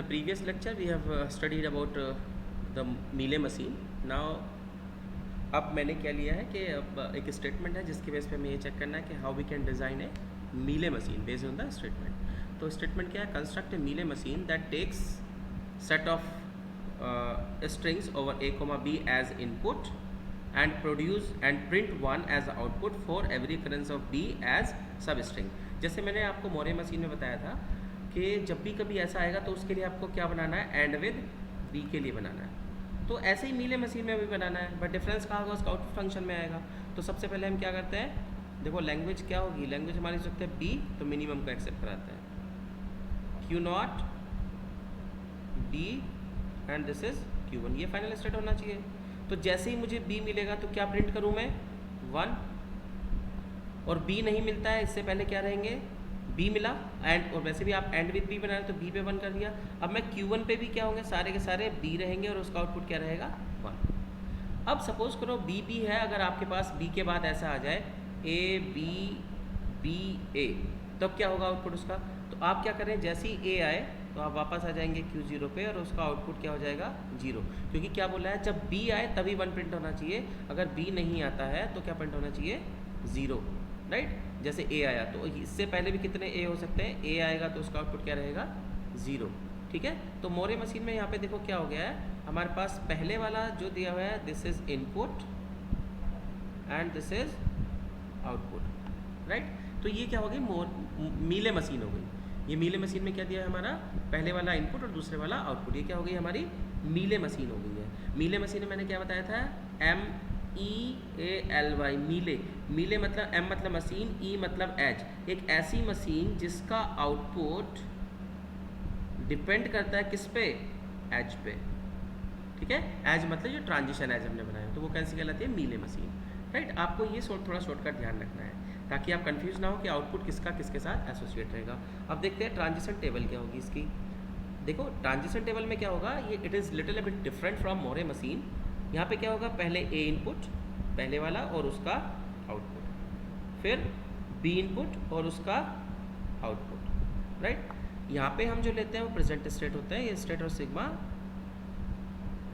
The previous lecture we have studied about the Mealy machine. Now अब मैंने क्या लिया है कि अब एक स्टेटमेंट है जिसकी बेस पे हमें ये चेक करना है कि how we can design a Mealy machine based on the statement. तो स्टेटमेंट क्या है? Construct a Mealy machine that takes set of strings over a comma b as input and produce and print 1 as output for every occurrence of b as substring. जैसे मैंने आपको Moore machine में बताया था कि जब भी कभी ऐसा आएगा तो उसके लिए आपको क्या बनाना है? एंड विद बी के लिए बनाना है. तो ऐसे ही मीले मशीन में भी बनाना है, बट डिफरेंस कहाँ होगा? उसका आउटपुट फंक्शन में आएगा. तो सबसे पहले हम क्या करते हैं? देखो लैंग्वेज क्या होगी? लैंग्वेज हमारी हो सकती है बी, तो मिनिमम को एक्सेप्ट कराता है Q not be and this is Q1. ये फाइनल स्टेट होना चाहिए. तो जैसे ही मुझे B मिलेगा तो क्या प्रिंट करूँ मैं? 1. और B नहीं मिलता है, इससे पहले क्या रहेंगे? B मिला एंड, और वैसे भी आप एंड विद B बना रहे तो B पे 1 कर दिया. अब मैं Q1 पे भी क्या होंगे? सारे के सारे B रहेंगे और उसका आउटपुट क्या रहेगा? 1. अब सपोज करो B है, अगर आपके पास B के बाद ऐसा आ जाए A B B A, तब क्या होगा आउटपुट उसका? तो आप क्या करें? जैसे ही A आए तो आप वापस आ जाएंगे Q0 पे और उसका आउटपुट क्या हो जाएगा? 0. क्योंकि क्या बोला है? जब B आए तभी 1 प्रिंट होना चाहिए. अगर B नहीं आता है तो क्या प्रिंट होना चाहिए? 0. राइट. जैसे A आया तो इससे पहले भी कितने A हो सकते हैं? A आएगा तो उसका आउटपुट क्या रहेगा? 0. ठीक है. तो मोरे मशीन में यहाँ पे देखो क्या हो गया है, हमारे पास पहले वाला जो दिया हुआ है this is input and this is output. Right. तो ये क्या हो गई? मीले मशीन हो गई. ये मीले मशीन में क्या दिया है हमारा? पहले वाला इनपुट और दूसरे वाला आउटपुट. ये क्या हो गई? हमारी मीले मशीन हो गई है. मीले मशीन में मैंने क्या बताया था? MEALY मीले. मीले मतलब M मतलब मशीन, E मतलब एज. एक ऐसी मशीन जिसका आउटपुट डिपेंड करता है किस पे? एज पे. ठीक है. एज मतलब जो ट्रांजिशन एज हमने बनाया तो वो कैसी कहलाती है? मीले मशीन. राइट. आपको ये थोड़ा शॉर्टकट ध्यान रखना है ताकि आप कंफ्यूज ना हो कि आउटपुट किसका किसके साथ एसोसिएट रहेगा. अब देखते हैं ट्रांजिशन टेबल क्या होगी इसकी. देखो ट्रांजिशन टेबल में क्या होगा, ये it is little bit different from Moore machine. यहाँ पे क्या होगा? पहले ए इनपुट पहले वाला और उसका आउटपुट, फिर बी इनपुट और उसका आउटपुट. राइट. यहाँ पे हम जो लेते हैं वो प्रेजेंट स्टेट होता है. ये स्टेट और सिग्मा,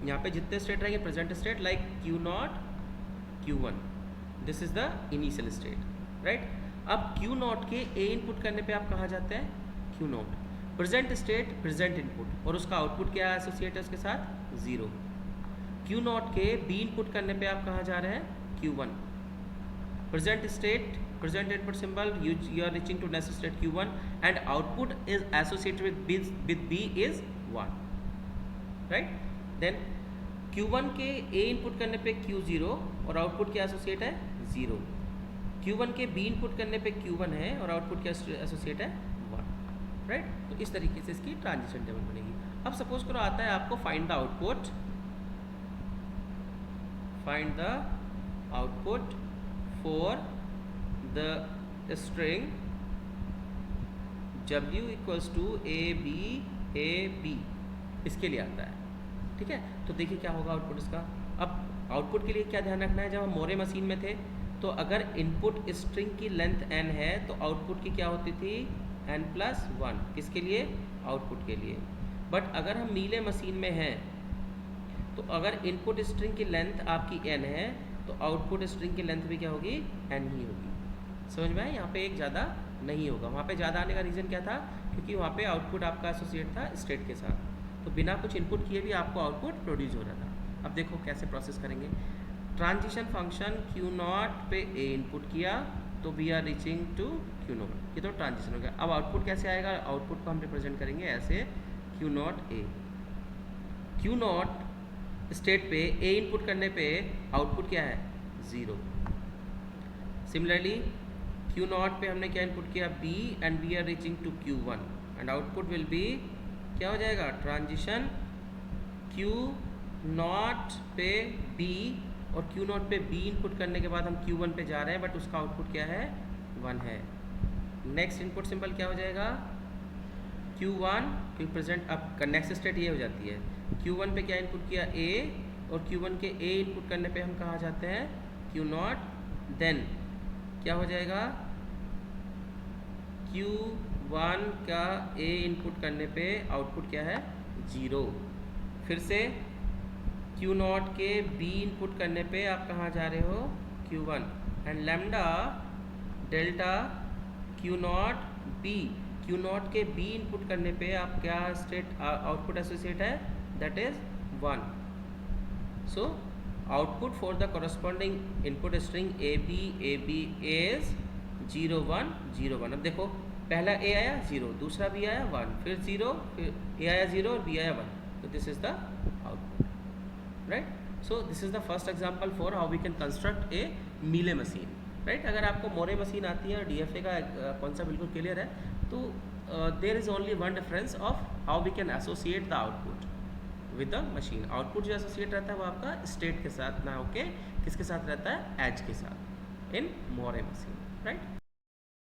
यहाँ पे जितने स्टेट रहेंगे present state like Q0 Q1, this is the initial state. Right. अब Q0 के A इनपुट करने पे आप कहाँ जाते हैं? Q0 present state present input और उसका आउटपुट क्या एसोसिएट है उसके साथ? 0. Q0 के B इनपुट करने पे आप कहाँ जा रहे हैं? Q1 present state present input symbol, you are reaching to next state Q1 and output is associated with B is 1. Right. Then Q1 के A इनपुट करने पे Q0 और आउटपुट क्या एसोसिएट है? 0. Q1 के B इनपुट करने पे Q1 है और आउटपुट क्या एसोसिएट है? 1. राइट. तो इस तरीके से इसकी ट्रांजिशन टेबल बनेगी. अब सपोज करो आता है आपको find the output, find the output for the string W equals to AB. इसके लिए आता है. ठीक है. तो देखिए क्या होगा आउटपुट इसका. अब आउटपुट के लिए क्या ध्यान रखना है, जब हम मोरे मशीन में थे तो अगर इनपुट स्ट्रिंग की लेंथ n है तो आउटपुट की क्या होती थी? n+1. किसके लिए? आउटपुट के लिए. बट अगर हम मीले मशीन में हैं तो अगर इनपुट स्ट्रिंग की लेंथ आपकी n है तो आउटपुट स्ट्रिंग की लेंथ भी क्या होगी? n ही होगी. समझ में आया? यहाँ पे एक ज़्यादा नहीं होगा. वहाँ पे ज़्यादा आने का रीज़न क्या था? क्योंकि वहाँ पे आउटपुट आपका एसोसिएट था स्टेट के साथ, तो बिना कुछ इनपुट किए भी आपको आउटपुट प्रोड्यूस हो रहा था. अब देखो कैसे प्रोसेस करेंगे. ट्रांजिशन फंक्शन Q0 पे A इनपुट किया तो we are reaching to Q0. ये तो ट्रांजिशन हो गया. अब आउटपुट कैसे आएगा? आउटपुट को हम रिप्रेजेंट करेंगे ऐसे Q0 A. Q0 स्टेट पे A इनपुट करने पे आउटपुट क्या है? 0. सिमिलरली Q0 पे हमने क्या इनपुट किया? B and we are reaching to Q1 and output will be क्या हो जाएगा? ट्रांजिशन Q0 पे B और Q0 पे B इनपुट करने के बाद हम Q1 पे जा रहे हैं बट उसका आउटपुट क्या है? 1 है. नेक्स्ट इनपुट सिंबल क्या हो जाएगा? Q1 क्योंकि प्रेजेंट अब नेक्स्ट स्टेट ये हो जाती है. Q1 पे क्या इनपुट किया? A और Q1 के A इनपुट करने पे हम कहाँ जाते हैं? Q0. देन क्या हो जाएगा? Q1 का A इनपुट करने पे आउटपुट क्या है? 0। फिर से Q0 के B इनपुट करने पे आप कहाँ जा रहे हो, Q1, and lambda delta Q0 B, Q0 के B इनपुट करने पे आप क्या स्टेट आउटपुट एसोसिएट है, that is 1। So output for the corresponding input string AB is 0 1 0 1। अब देखो पहला A आया 0, दूसरा B आया 1, फिर 0, फिर A आया 0 और B आया 1, तो this is the output, right. So this is the first example for how we can construct a Mealy machine, right. अगर आपको मोरे मशीन आती है और DFA का कॉन्सेप्ट बिल्कुल क्लियर है, तो there is only one difference of how we can associate the output with the machine. Output जो एसोसिएट रहता है वो आपका स्टेट के साथ ना होके किसके साथ रहता है, एज के साथ इन मोरे मशीन, राइट।